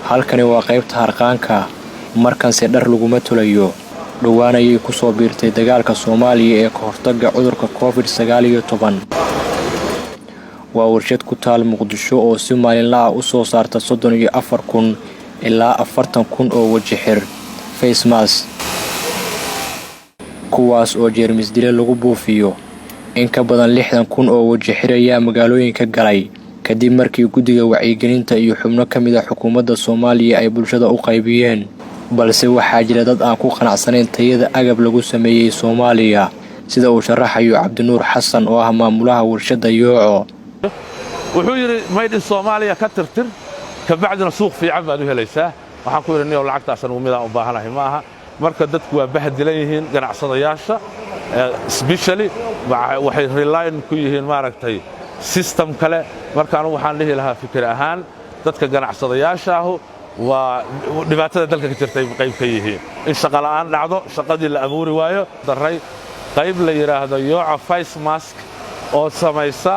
halkani waa qaybta harqaanka markanse dhar laguma tulayo dhawaanayay ku soo biirtay dagaalka Soomaaliya ee ka hortagga cudurka COVID-19 waa warshad ku taal Muqdisho oo si maalinle ah u soo saarta 34,000 ilaa 40,000 oo waji xir face mask kuwaas oo jeermis dile lagu buufiyo in ka badan 60,000 oo waji xir ayaa magaalooyinka galay kadib markii guddiga wacyigelinta iyo xubno ka mid ah xukuumadda Soomaaliya ay bulshada u qaybiyeen balse waxaa jira dad aan ku qanacsanayn tayada agab lagu sameeyay Soomaaliya sida uu sharaxayo Cabdinuur Xasan oo ah maamulaha warshadda Yooco wuxuu yiri maydin Soomaaliya ka tirtir ka bacdina suuq fiican baad u helaysaa waxaan ku yirnay lacagtaasan uu midaan u baahanahay maaha marka dadku waa bahdilan yihiin ganacsadayaasha especially waxay rely ku yihiin maaragtay system kale marka anu waxaan dhihi lahaa fikir ahaan dadka ganacsadayaasha waa dhibaatada dalka ka jirtay qayb ka yihiin in shaqo la'aan dhacdo shaqadii la abuuri waayo daray qayb la yiraahdo Yooco face mask oo samaysa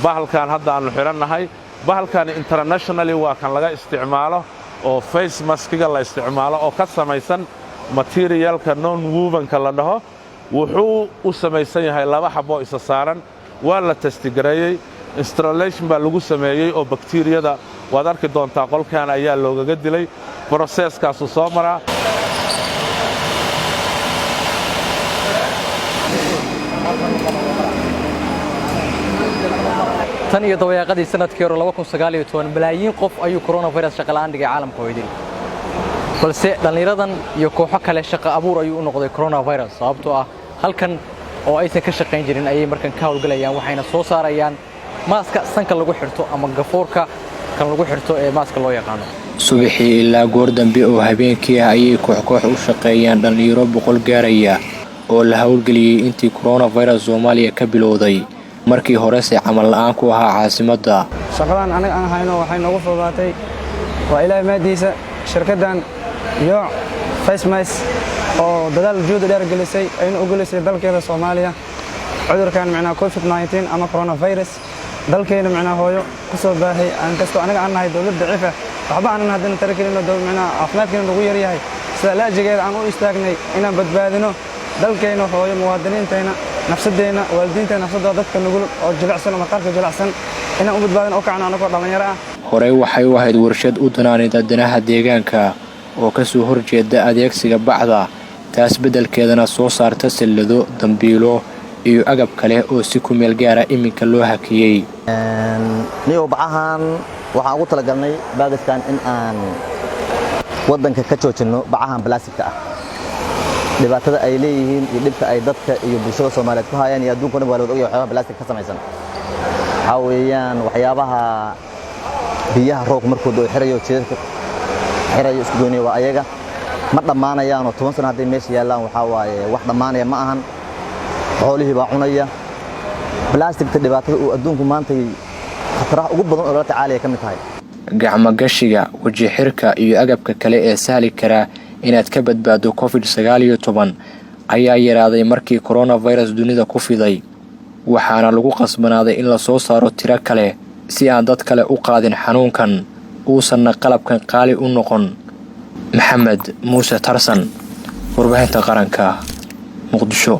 bahalkan hadda aanu xirannahay bahalkan internationally waa kan laga isticmaalo oo face maskiga la isticmaalo oo ka samaysan materialka non woven ka la dhaho wuxuu u samaysan yahay laba xabo isa saaran waa la testigareeyay installation baa lagu sameeyay oo bakteeriyada waad arki doontaa qolkan ayaa loogaga dilay processkaas soo maraa tan iyo dabayaaqadii sanadkii hore 2019 malaayiin qof ayuu coronavirus shaqo la'aan dhigay caalamka oo idil balse dhalinyaradan iyo kooxo kale shaqo abuur ayuu u noqday coronavirus sababtoo ah halkan oo aysan ka shaqayn jirin ayay markan ka hawlgalayaan waxayna soo saarayaan maaska sanka lagu xirto ama gafoorka kan lagu xirto ee maaska loo yaqaan subaxii ilaa goor dambe oo habeenkii ayay koox u shaqeeyaan dhalinyaro 100 gaaraya oo la hawlgeliyay intii coronavirus Soomaaliya ka bilowday markii hore si camal la'aan ku ahaa caasimadda shaqadan aniga aan hayno waxay nagu fududaatay waa ilaahay maadiisa shirkaddan Yooco face mask oo dadaal juhdi dheer gelisay ayna u gelisay dalkeena Soomaaliya cudurkan macna COVID-19 ama coronavirus dalkeena macna hooyo ku soo baahay aan kasto aniga aan nahay dawladda cifa waxba aan hadana tarkelino dawlad macna afnaadkeena lagu yar yahay sida laajigeeda aan u istaagnay inaan badbaadino dalkeena hooyo muwaadiniinteena nafsadeena waalidiinteena nafsadooda dadka nugul oo jilicsan ama qarka jilicsan inaan u badbaadin oo kacna anagoo dhalinyaro ah hore waxay u ahayd warshad u danaanida danaha deegaanka oo ka soo horjeeda adeegsiga bacda taas bedelkeedana soo saarta sillado dambiilo iyo agab kale oo si ku meel gaar ah iminka loo hakiyay niyo bacahan waxaan ugu talagalnay baagaskan in aan wadanka ka joojino bacahan plastic ah dhibaatada ay leeyihiin iyo dhibka ay dadka iyo bulshada Soomaaliyeed ku hayaan iyo adduunka waa loo ogyahay waxyaabo plastic ka samaysan waxa weeyaan waxyaabaha biyaha roog markuu doo xirayo jeedka xirayo isku doonay waa ayaga ma dhamaanayaan oo 10 sano haday meesha yaalaan waxa waaye wax dhamaanaya ma ahan xoolihii baa cunaya plastic-ta dhibaatada uu adduunku maanta khataraha ugu badan oo la tacaalaya ka mid tahay gacmo gashiga waji xirka iyo agabka kale ee sahli kara inaad ka badbaado COVID-19 ayaa yaraaday markii coronavirus dunida ku fiday waxaana lagu qasbanaaday in la soo saaro tiro kale si aan dad kale u qaadin xanuunkan uusan qalabkan qaali u noqon Maxamed Muuse Tarsan warbaahinta qaranka Muqdisho